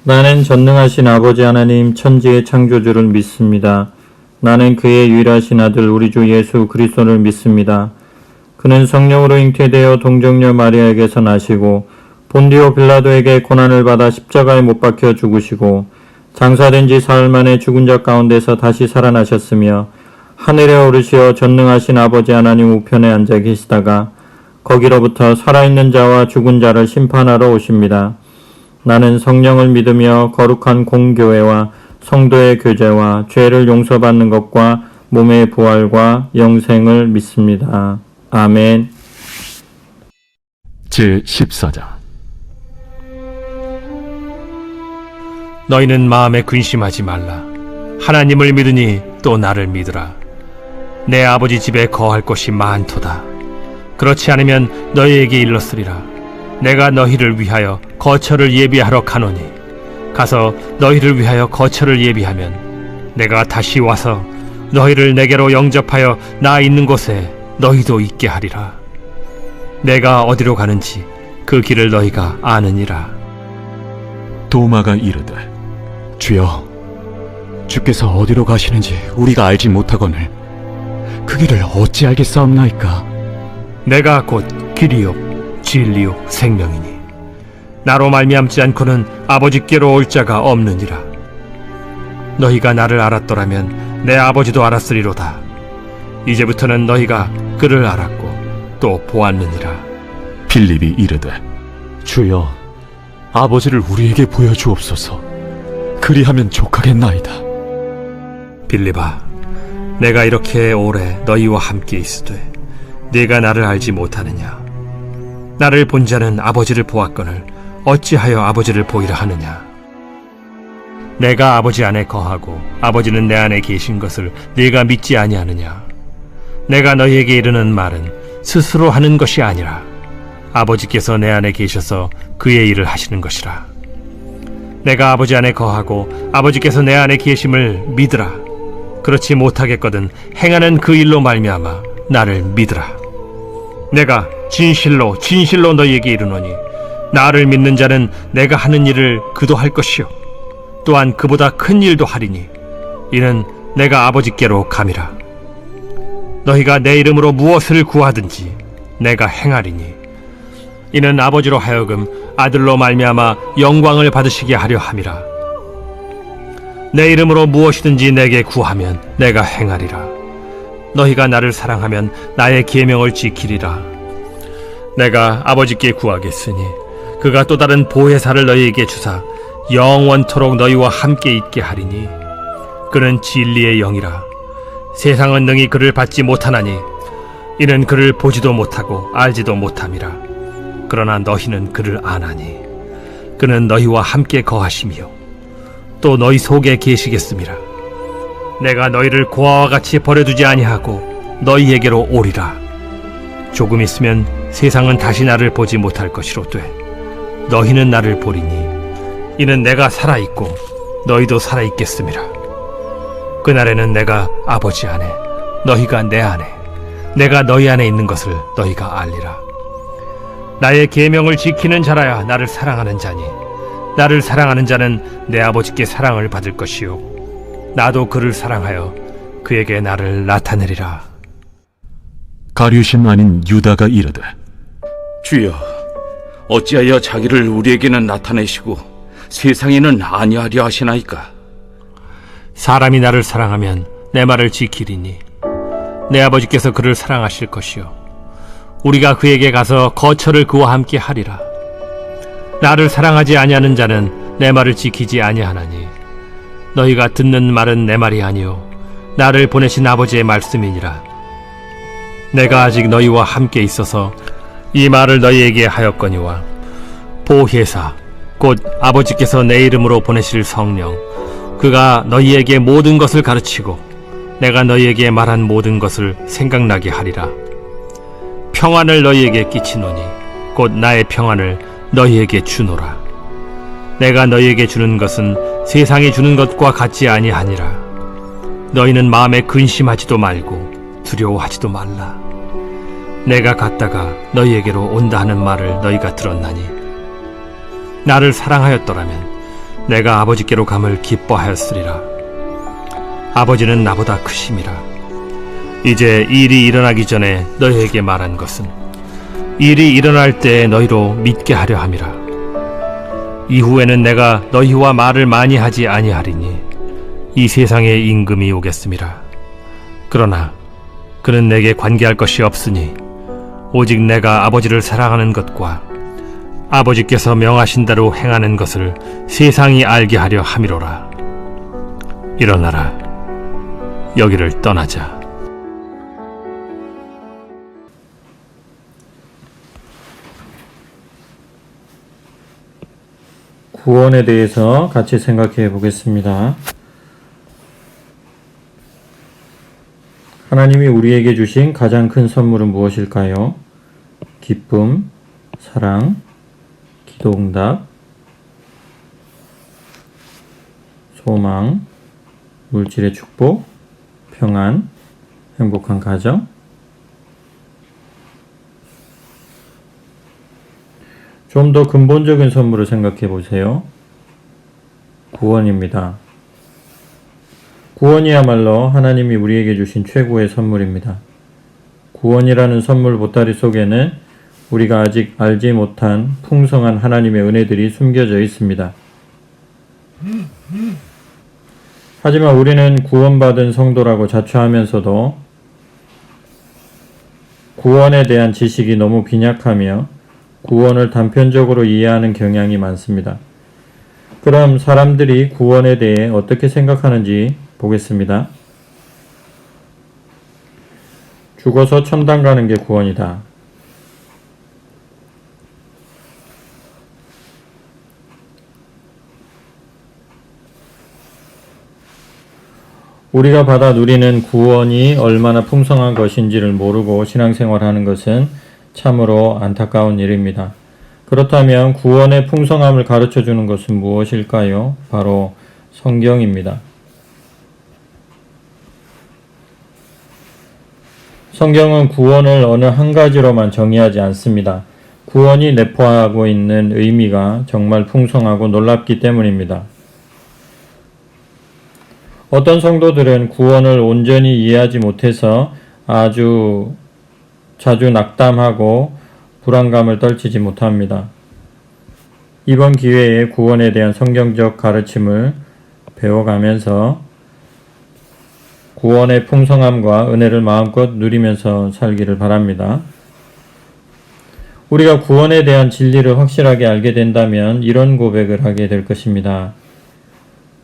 나는 전능하신 아버지 하나님 천지의 창조주를 믿습니다. 나는 그의 유일하신 아들 우리 주 예수 그리스도를 믿습니다. 그는 성령으로 잉태되어 동정녀 마리아에게서 나시고 본디오 빌라도에게 고난을 받아 십자가에 못 박혀 죽으시고 장사된 지 사흘 만에 죽은 자 가운데서 다시 살아나셨으며 하늘에 오르시어 전능하신 아버지 하나님 우편에 앉아 계시다가 거기로부터 살아있는 자와 죽은 자를 심판하러 오십니다. 나는 성령을 믿으며 거룩한 공교회와 성도의 교제와 죄를 용서받는 것과 몸의 부활과 영생을 믿습니다. 아멘. 제14장. 너희는 마음에 근심하지 말라. 하나님을 믿으니 또 나를 믿으라. 내 아버지 집에 거할 곳이 많도다. 그렇지 않으면 너희에게 일렀으리라. 내가 너희를 위하여 거처를 예비하러 가노니 가서 너희를 위하여 거처를 예비하면 내가 다시 와서 너희를 내게로 영접하여 나 있는 곳에 너희도 있게 하리라. 내가 어디로 가는지 그 길을 너희가 아느니라. 도마가 이르되, 주여, 주께서 어디로 가시는지 우리가 알지 못하거늘 그 길을 어찌 알겠사옵나이까? 내가 곧 길이요 진리요 생명이니 나로 말미암지 않고는 아버지께로 올 자가 없느니라. 너희가 나를 알았더라면 내 아버지도 알았으리로다. 이제부터는 너희가 그를 알았고 또 보았느니라. 빌립이 이르되, 주여, 아버지를 우리에게 보여주옵소서. 그리하면 족하겠나이다. 빌립아, 내가 이렇게 오래 너희와 함께 있으되 네가 나를 알지 못하느냐? 나를 본 자는 아버지를 보았거늘 어찌하여 아버지를 보이라 하느냐? 내가 아버지 안에 거하고 아버지는 내 안에 계신 것을 네가 믿지 아니하느냐? 내가 너희에게 이르는 말은 스스로 하는 것이 아니라 아버지께서 내 안에 계셔서 그의 일을 하시는 것이라. 내가 아버지 안에 거하고 아버지께서 내 안에 계심을 믿으라. 그렇지 못하겠거든 행하는 그 일로 말미암아 나를 믿으라. 내가 진실로 진실로 너희에게 이르노니 나를 믿는 자는 내가 하는 일을 그도 할 것이요 또한 그보다 큰 일도 하리니 이는 내가 아버지께로 감이라. 너희가 내 이름으로 무엇을 구하든지 내가 행하리니 이는 아버지로 하여금 아들로 말미암아 영광을 받으시게 하려 함이라. 내 이름으로 무엇이든지 내게 구하면 내가 행하리라. 너희가 나를 사랑하면 나의 계명을 지키리라. 내가 아버지께 구하겠으니 그가 또 다른 보혜사를 너희에게 주사 영원토록 너희와 함께 있게 하리니 그는 진리의 영이라. 세상은 능히 그를 받지 못하나니 이는 그를 보지도 못하고 알지도 못함이라. 그러나 너희는 그를 아나니 그는 너희와 함께 거하시며 또 너희 속에 계시겠음이라. 내가 너희를 고아와 같이 버려두지 아니하고 너희에게로 오리라. 조금 있으면 세상은 다시 나를 보지 못할 것이로되 너희는 나를 보리니 이는 내가 살아있고 너희도 살아있겠음이라. 그날에는 내가 아버지 안에 너희가 내 안에 내가 너희 안에 있는 것을 너희가 알리라. 나의 계명을 지키는 자라야 나를 사랑하는 자니 나를 사랑하는 자는 내 아버지께 사랑을 받을 것이요 나도 그를 사랑하여 그에게 나를 나타내리라. 가룟 아닌 유다가 이르되, 주여, 어찌하여 자기를 우리에게는 나타내시고 세상에는 아니하려 하시나이까? 사람이 나를 사랑하면 내 말을 지키리니 내 아버지께서 그를 사랑하실 것이요 우리가 그에게 가서 거처를 그와 함께 하리라. 나를 사랑하지 아니하는 자는 내 말을 지키지 아니하나니 너희가 듣는 말은 내 말이 아니요 나를 보내신 아버지의 말씀이니라. 내가 아직 너희와 함께 있어서 이 말을 너희에게 하였거니와 보혜사 곧 아버지께서 내 이름으로 보내실 성령 그가 너희에게 모든 것을 가르치고 내가 너희에게 말한 모든 것을 생각나게 하리라. 평안을 너희에게 끼치노니 곧 나의 평안을 너희에게 주노라. 내가 너희에게 주는 것은 세상이 주는 것과 같지 아니하니라. 너희는 마음에 근심하지도 말고 두려워하지도 말라. 내가 갔다가 너희에게로 온다 하는 말을 너희가 들었나니 나를 사랑하였더라면 내가 아버지께로 감을 기뻐하였으리라. 아버지는 나보다 크심이라. 이제 일이 일어나기 전에 너희에게 말한 것은 일이 일어날 때에 너희로 믿게 하려 함이라. 이후에는 내가 너희와 말을 많이 하지 아니하리니 이 세상에 임금이 오겠음이라. 그러나 그는 내게 관계할 것이 없으니 오직 내가 아버지를 사랑하는 것과 아버지께서 명하신 대로 행하는 것을 세상이 알게 하려 함이로라. 일어나라. 여기를 떠나자. 구원에 대해서 같이 생각해 보겠습니다. 하나님이 우리에게 주신 가장 큰 선물은 무엇일까요? 기쁨, 사랑, 기도응답, 소망, 물질의 축복, 평안, 행복한 가정. 좀 더 근본적인 선물을 생각해 보세요. 구원입니다. 구원이야말로 하나님이 우리에게 주신 최고의 선물입니다. 구원이라는 선물 보따리 속에는 우리가 아직 알지 못한 풍성한 하나님의 은혜들이 숨겨져 있습니다. 하지만 우리는 구원받은 성도라고 자처하면서도 구원에 대한 지식이 너무 빈약하며 구원을 단편적으로 이해하는 경향이 많습니다. 그럼 사람들이 구원에 대해 어떻게 생각하는지 보겠습니다. 죽어서 천당 가는 게 구원이다. 우리가 받아 누리는 구원이 얼마나 풍성한 것인지를 모르고 신앙생활하는 것은 참으로 안타까운 일입니다. 그렇다면 구원의 풍성함을 가르쳐 주는 것은 무엇일까요? 바로 성경입니다. 성경은 구원을 어느 한 가지로만 정의하지 않습니다. 구원이 내포하고 있는 의미가 정말 풍성하고 놀랍기 때문입니다. 어떤 성도들은 구원을 온전히 이해하지 못해서 아주 자주 낙담하고 불안감을 떨치지 못합니다. 이번 기회에 구원에 대한 성경적 가르침을 배워가면서 구원의 풍성함과 은혜를 마음껏 누리면서 살기를 바랍니다. 우리가 구원에 대한 진리를 확실하게 알게 된다면 이런 고백을 하게 될 것입니다.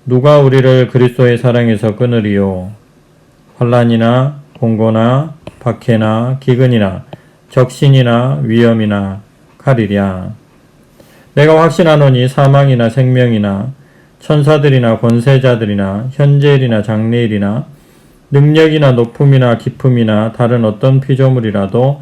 누가 우리를 그리스도의 사랑에서 끊으리요? 환난이나 공고나 박해나 기근이나 적신이나 위험이나 칼이랴. 내가 확신하노니 사망이나 생명이나 천사들이나 권세자들이나 현재일이나 장래일이나 능력이나 높음이나 기품이나 다른 어떤 피조물이라도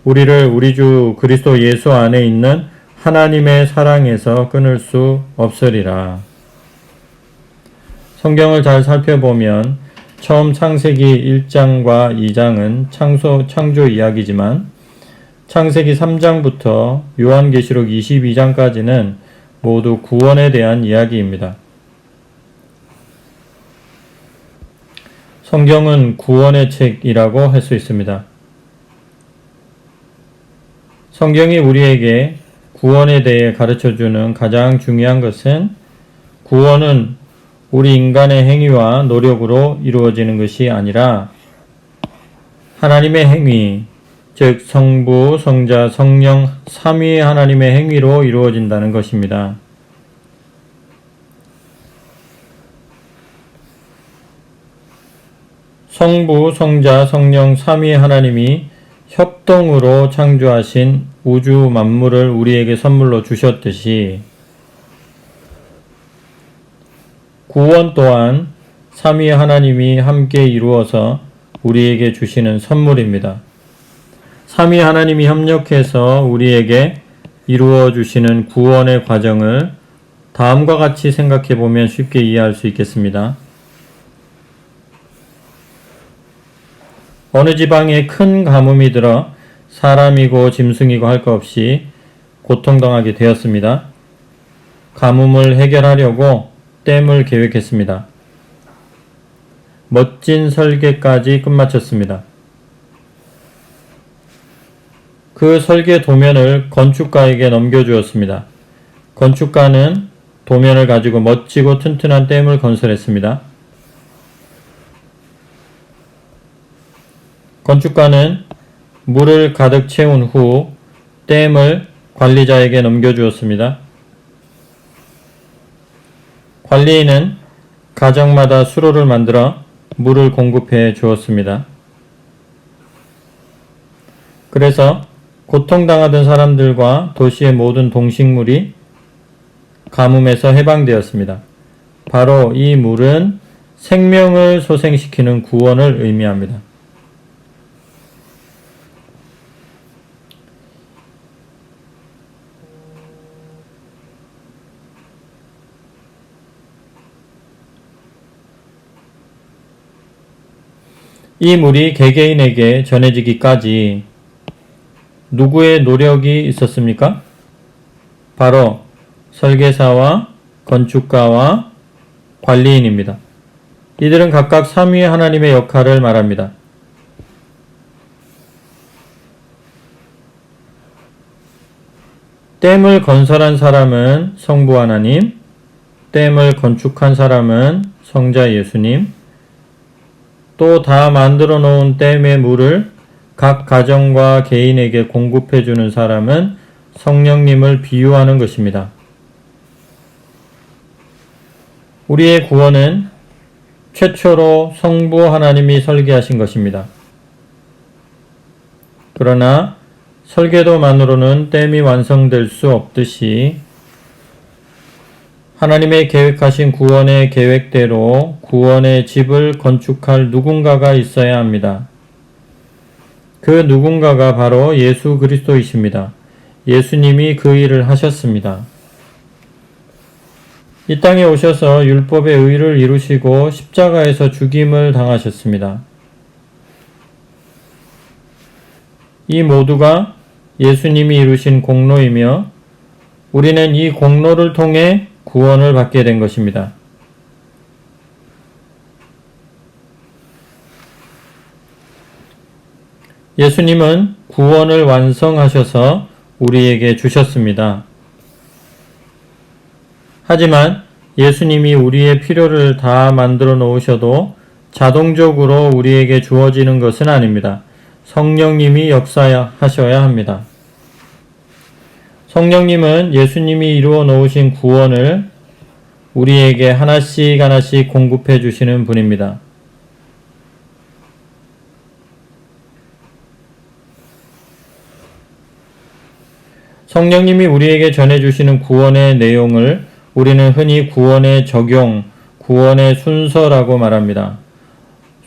우리를 우리 주 그리스도 예수 안에 있는 하나님의 사랑에서 끊을 수 없으리라. 성경을 잘 살펴보면 처음 창세기 1장과 2장은 창조 이야기지만 창세기 3장부터 요한계시록 22장까지는 모두 구원에 대한 이야기입니다. 성경은 구원의 책이라고 할 수 있습니다. 성경이 우리에게 구원에 대해 가르쳐주는 가장 중요한 것은 구원은 우리 인간의 행위와 노력으로 이루어지는 것이 아니라 하나님의 행위, 즉 성부, 성자, 성령, 삼위의 하나님의 행위로 이루어진다는 것입니다. 성부, 성자, 성령, 삼위의 하나님이 협동으로 창조하신 우주 만물을 우리에게 선물로 주셨듯이 구원 또한 삼위의 하나님이 함께 이루어서 우리에게 주시는 선물입니다. 삼위 하나님이 협력해서 우리에게 이루어 주시는 구원의 과정을 다음과 같이 생각해 보면 쉽게 이해할 수 있겠습니다. 어느 지방에 큰 가뭄이 들어 사람이고 짐승이고 할 것 없이 고통당하게 되었습니다. 가뭄을 해결하려고 댐을 계획했습니다. 멋진 설계까지 끝마쳤습니다. 그 설계 도면을 건축가에게 넘겨주었습니다. 건축가는 도면을 가지고 멋지고 튼튼한 댐을 건설했습니다. 건축가는 물을 가득 채운 후 댐을 관리자에게 넘겨주었습니다. 관리인은 가정마다 수로를 만들어 물을 공급해 주었습니다. 그래서 고통당하던 사람들과 도시의 모든 동식물이 가뭄에서 해방되었습니다. 바로 이 물은 생명을 소생시키는 구원을 의미합니다. 이 물이 개개인에게 전해지기까지 누구의 노력이 있었습니까? 바로 설계사와 건축가와 관리인입니다. 이들은 각각 삼위의 하나님의 역할을 말합니다. 댐을 건설한 사람은 성부 하나님, 댐을 건축한 사람은 성자 예수님, 또 다 만들어 놓은 댐의 물을 각 가정과 개인에게 공급해 주는 사람은 성령님을 비유하는 것입니다. 우리의 구원은 최초로 성부 하나님이 설계하신 것입니다. 그러나 설계도만으로는 댐이 완성될 수 없듯이 하나님의 계획하신 구원의 계획대로 구원의 집을 건축할 누군가가 있어야 합니다. 그 누군가가 바로 예수 그리스도이십니다. 예수님이 그 일을 하셨습니다. 이 땅에 오셔서 율법의 의를 이루시고 십자가에서 죽임을 당하셨습니다. 이 모두가 예수님이 이루신 공로이며 우리는 이 공로를 통해 구원을 받게 된 것입니다. 예수님은 구원을 완성하셔서 우리에게 주셨습니다. 하지만 예수님이 우리의 필요를 다 만들어 놓으셔도 자동적으로 우리에게 주어지는 것은 아닙니다. 성령님이 역사하셔야 합니다. 성령님은 예수님이 이루어 놓으신 구원을 우리에게 하나씩 하나씩 공급해 주시는 분입니다. 성령님이 우리에게 전해주시는 구원의 내용을 우리는 흔히 구원의 적용, 구원의 순서라고 말합니다.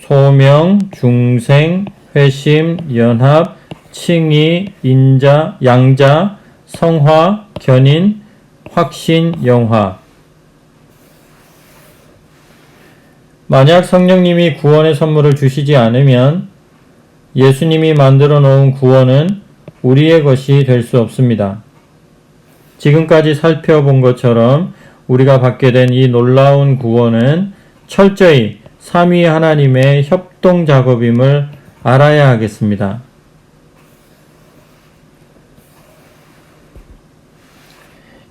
소명, 중생, 회심, 연합, 칭의, 인자, 양자, 성화, 견인, 확신, 영화. 만약 성령님이 구원의 선물을 주시지 않으면 예수님이 만들어 놓은 구원은 우리의 것이 될 수 없습니다. 지금까지 살펴본 것처럼 우리가 받게 된 이 놀라운 구원은 철저히 삼위 하나님의 협동 작업임을 알아야 하겠습니다.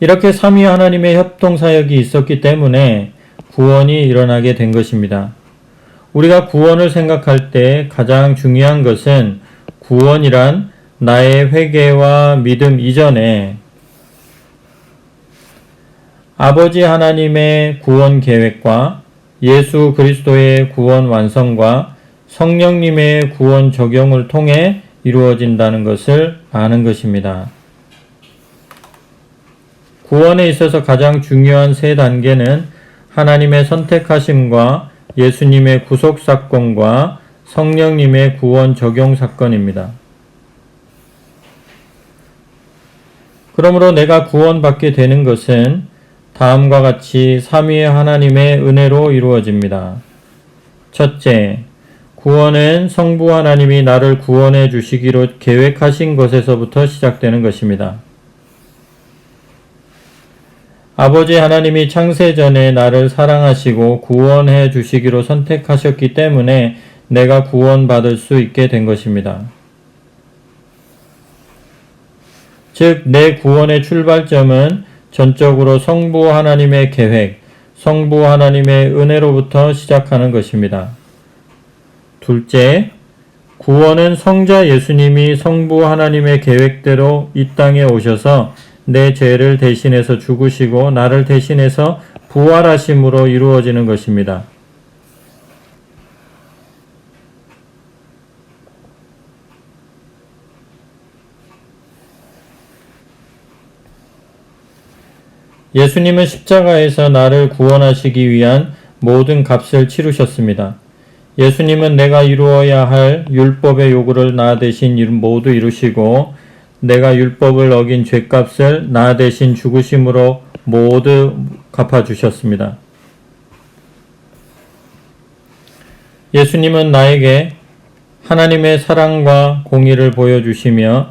이렇게 삼위 하나님의 협동 사역이 있었기 때문에 구원이 일어나게 된 것입니다. 우리가 구원을 생각할 때 가장 중요한 것은 구원이란 나의 회개와 믿음 이전에 아버지 하나님의 구원 계획과 예수 그리스도의 구원 완성과 성령님의 구원 적용을 통해 이루어진다는 것을 아는 것입니다. 구원에 있어서 가장 중요한 세 단계는 하나님의 선택하심과 예수님의 구속 사건과 성령님의 구원 적용 사건입니다. 그러므로 내가 구원받게 되는 것은 다음과 같이 삼위의 하나님의 은혜로 이루어집니다. 첫째, 구원은 성부 하나님이 나를 구원해 주시기로 계획하신 것에서부터 시작되는 것입니다. 아버지 하나님이 창세 전에 나를 사랑하시고 구원해 주시기로 선택하셨기 때문에 내가 구원받을 수 있게 된 것입니다. 즉, 내 구원의 출발점은 전적으로 성부 하나님의 계획, 성부 하나님의 은혜로부터 시작하는 것입니다. 둘째, 구원은 성자 예수님이 성부 하나님의 계획대로 이 땅에 오셔서 내 죄를 대신해서 죽으시고 나를 대신해서 부활하심으로 이루어지는 것입니다. 예수님은 십자가에서 나를 구원하시기 위한 모든 값을 치르셨습니다. 예수님은 내가 이루어야 할 율법의 요구를 나 대신 모두 이루시고 내가 율법을 어긴 죄값을 나 대신 죽으심으로 모두 갚아주셨습니다. 예수님은 나에게 하나님의 사랑과 공의를 보여주시며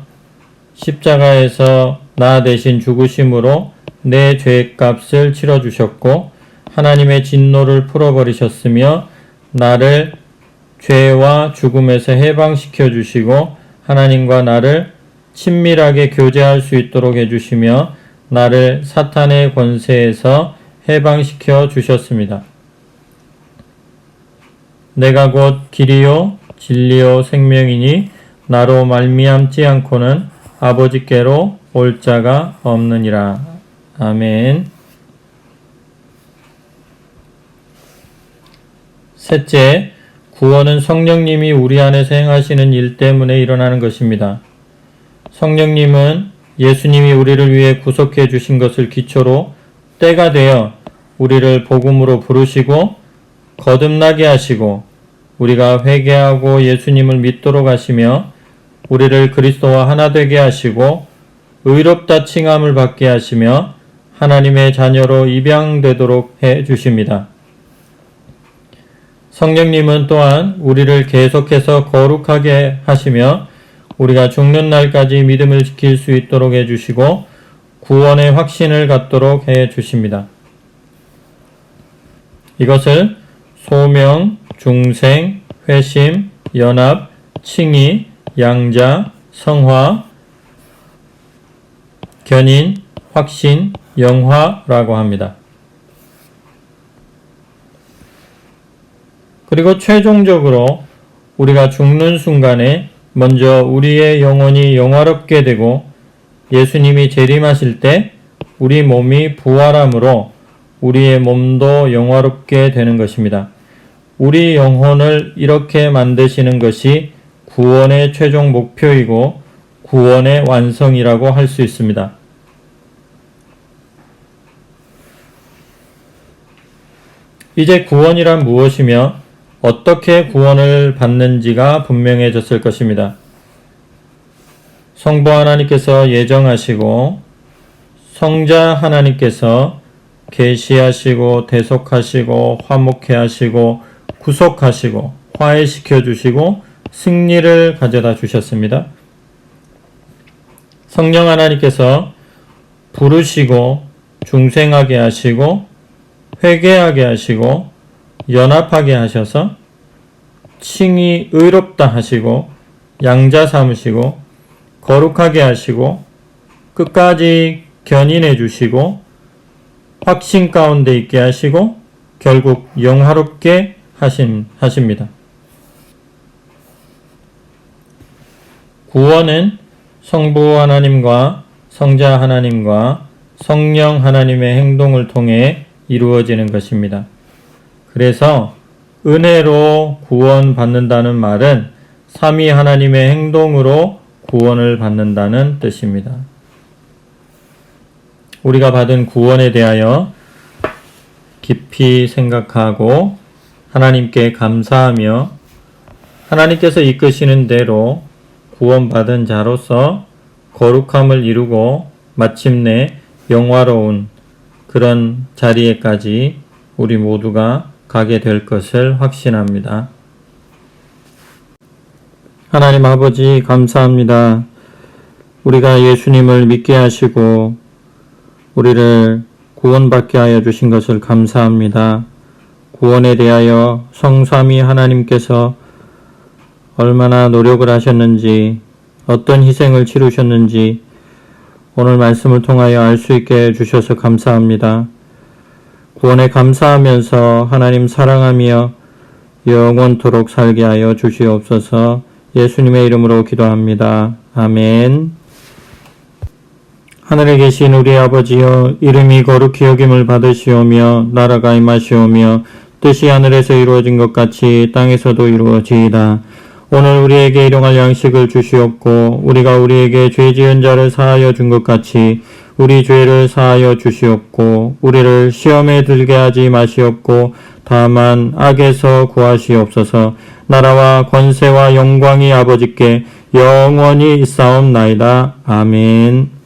십자가에서 나 대신 죽으심으로 내 죄값을 치러주셨고 하나님의 진노를 풀어버리셨으며 나를 죄와 죽음에서 해방시켜 주시고 하나님과 나를 친밀하게 교제할 수 있도록 해주시며 나를 사탄의 권세에서 해방시켜 주셨습니다. 내가 곧 길이요 진리요 생명이니 나로 말미암지 않고는 아버지께로 올 자가 없느니라. 아멘. 셋째, 구원은 성령님이 우리 안에서 행하시는 일 때문에 일어나는 것입니다. 성령님은 예수님이 우리를 위해 구속해 주신 것을 기초로 때가 되어 우리를 복음으로 부르시고 거듭나게 하시고 우리가 회개하고 예수님을 믿도록 하시며 우리를 그리스도와 하나 되게 하시고 의롭다 칭함을 받게 하시며 하나님의 자녀로 입양되도록 해 주십니다. 성령님은 또한 우리를 계속해서 거룩하게 하시며 우리가 죽는 날까지 믿음을 지킬 수 있도록 해주시고 구원의 확신을 갖도록 해주십니다. 이것을 소명, 중생, 회심, 연합, 칭의, 양자, 성화, 견인, 확신, 영화라고 합니다. 그리고 최종적으로 우리가 죽는 순간에 먼저 우리의 영혼이 영화롭게 되고 예수님이 재림하실 때 우리 몸이 부활함으로 우리의 몸도 영화롭게 되는 것입니다. 우리 영혼을 이렇게 만드시는 것이 구원의 최종 목표이고 구원의 완성이라고 할 수 있습니다. 이제 구원이란 무엇이며 어떻게 구원을 받는지가 분명해졌을 것입니다. 성부 하나님께서 예정하시고 성자 하나님께서 계시하시고 대속하시고 화목해 하시고 구속하시고 화해시켜 주시고 승리를 가져다 주셨습니다. 성령 하나님께서 부르시고 중생하게 하시고 회개하게 하시고 연합하게 하셔서 칭이 의롭다 하시고 양자 삼으시고 거룩하게 하시고 끝까지 견인해 주시고 확신 가운데 있게 하시고 결국 영화롭게 하십니다. 구원은 성부 하나님과 성자 하나님과 성령 하나님의 행동을 통해 이루어지는 것입니다. 그래서 은혜로 구원받는다는 말은 삼위 하나님의 행동으로 구원을 받는다는 뜻입니다. 우리가 받은 구원에 대하여 깊이 생각하고 하나님께 감사하며 하나님께서 이끄시는 대로 구원받은 자로서 거룩함을 이루고 마침내 영화로운 그런 자리에까지 우리 모두가 가게 될 것을 확신합니다. 하나님 아버지 감사합니다. 우리가 예수님을 믿게 하시고 우리를 구원받게 하여 주신 것을 감사합니다. 구원에 대하여 성삼위 하나님께서 얼마나 노력을 하셨는지, 어떤 희생을 치르셨는지 오늘 말씀을 통하여 알 수 있게 해주셔서 감사합니다. 구원에 감사하면서 하나님 사랑하며 영원토록 살게 하여 주시옵소서. 예수님의 이름으로 기도합니다. 아멘. 하늘에 계신 우리 아버지여, 이름이 거룩히 여김을 받으시오며 나라가 임하시오며 뜻이 하늘에서 이루어진 것 같이 땅에서도 이루어지이다. 오늘 우리에게 일용할 양식을 주시옵고 우리가 우리에게 죄 지은 자를 사하여 준 것 같이 우리 죄를 사하여 주시옵고 우리를 시험에 들게 하지 마시옵고 다만 악에서 구하시옵소서. 나라와 권세와 영광이 아버지께 영원히 있사옵나이다. 아멘.